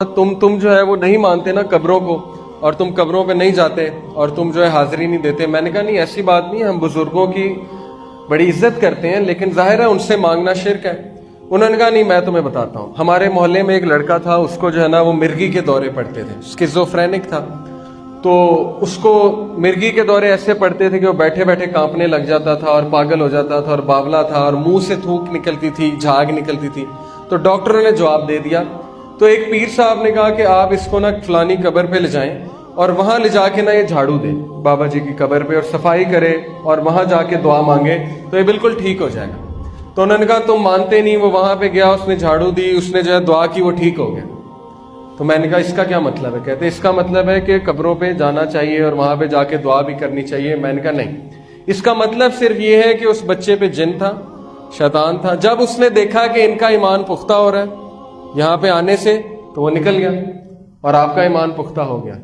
تم جو ہے وہ نہیں مانتے نا قبروں کو، اور تم قبروں پہ نہیں جاتے اور تم جو ہے حاضری نہیں دیتے۔ میں نے کہا نہیں، ایسی بات نہیں، ہم بزرگوں کی بڑی عزت کرتے ہیں، لیکن ظاہر ہے ان سے مانگنا شرک ہے۔ انہوں نے کہا نہیں، میں تمہیں بتاتا ہوں۔ ہمارے محلے میں ایک لڑکا تھا، اس کو جو ہے نا وہ مرگی کے دورے پڑتے تھے، اسکیزوفرینک تھا۔ تو اس کو مرگی کے دورے ایسے پڑتے تھے کہ وہ بیٹھے بیٹھے کانپنے لگ جاتا تھا اور پاگل ہو جاتا تھا اور باولا تھا، اور منہ سے تھوک نکلتی تھی، جھاگ نکلتی تھی۔ تو ڈاکٹروں نے جواب دے دیا۔ تو ایک پیر صاحب نے کہا کہ آپ اس کو نا فلانی قبر پہ لے جائیں اور وہاں لے جا کے نا یہ جھاڑو دے بابا جی کی قبر پہ، اور صفائی کرے اور وہاں جا کے دعا مانگے تو یہ بالکل ٹھیک ہو جائے گا۔ تو انہوں نے کہا تم مانتے نہیں۔ وہ وہاں پہ گیا، اس نے جھاڑو دی، اس نے جو ہے دعا کی، وہ ٹھیک ہو گیا۔ تو میں نے کہا اس کا کیا مطلب ہے؟ کہتے اس کا مطلب ہے کہ قبروں پہ جانا چاہیے اور وہاں پہ جا کے دعا بھی کرنی چاہیے۔ میں نے کہا نہیں، اس کا مطلب صرف یہ ہے کہ اس بچے پہ جن تھا، شیطان تھا۔ جب اس نے دیکھا کہ ان کا ایمان پختہ ہو رہا ہے یہاں پہ آنے سے، تو وہ نکل گیا اور آپ کا ایمان پختہ ہو گیا۔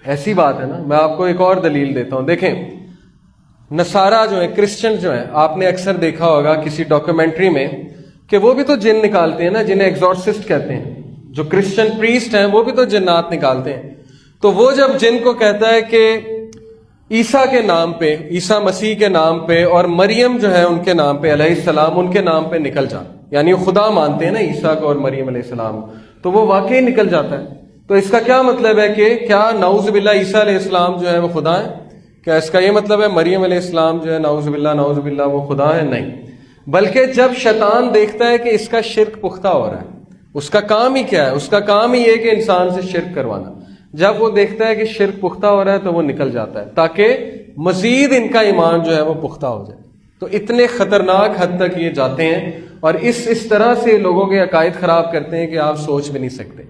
ایسی بات ہے نا۔ میں آپ کو ایک اور دلیل دیتا ہوں۔ دیکھیں، نصارہ جو ہیں، کرسچن جو ہیں، آپ نے اکثر دیکھا ہوگا کسی ڈاکیومنٹری میں کہ وہ بھی تو جن نکالتے ہیں نا، جنہیں ایگزورسسٹ کہتے ہیں۔ جو کرسچن پریسٹ ہیں وہ بھی تو جنات نکالتے ہیں۔ تو وہ جب جن کو کہتا ہے کہ عیسیٰ کے نام پہ، عیسیٰ مسیح کے نام پہ اور مریم جو ہے ان کے نام پہ علیہ السلام، ان کے نام پہ نکل جا، یعنی وہ خدا مانتے ہیں نا عیسیٰ کو اور مریم علیہ السلام، تو وہ واقعی نکل جاتا ہے۔ تو اس کا کیا مطلب ہے کہ کیا نعوذ باللہ عیسیٰ علیہ السلام جو ہے وہ خدا ہے؟ کیا اس کا یہ مطلب ہے مریم علیہ السلام جو ہے نعوذ باللہ وہ خدا ہے؟ نہیں، بلکہ جب شیطان دیکھتا ہے کہ اس کا شرک پختہ ہو رہا ہے، اس کا کام ہی کیا ہے؟ اس کا کام ہی یہ کہ انسان سے شرک کروانا۔ جب وہ دیکھتا ہے کہ شرک پختہ ہو رہا ہے تو وہ نکل جاتا ہے، تاکہ مزید ان کا ایمان جو ہے وہ پختہ ہو جائے۔ تو اتنے خطرناک حد تک یہ جاتے ہیں اور اس طرح سے لوگوں کے عقائد خراب کرتے ہیں کہ آپ سوچ بھی نہیں سکتے۔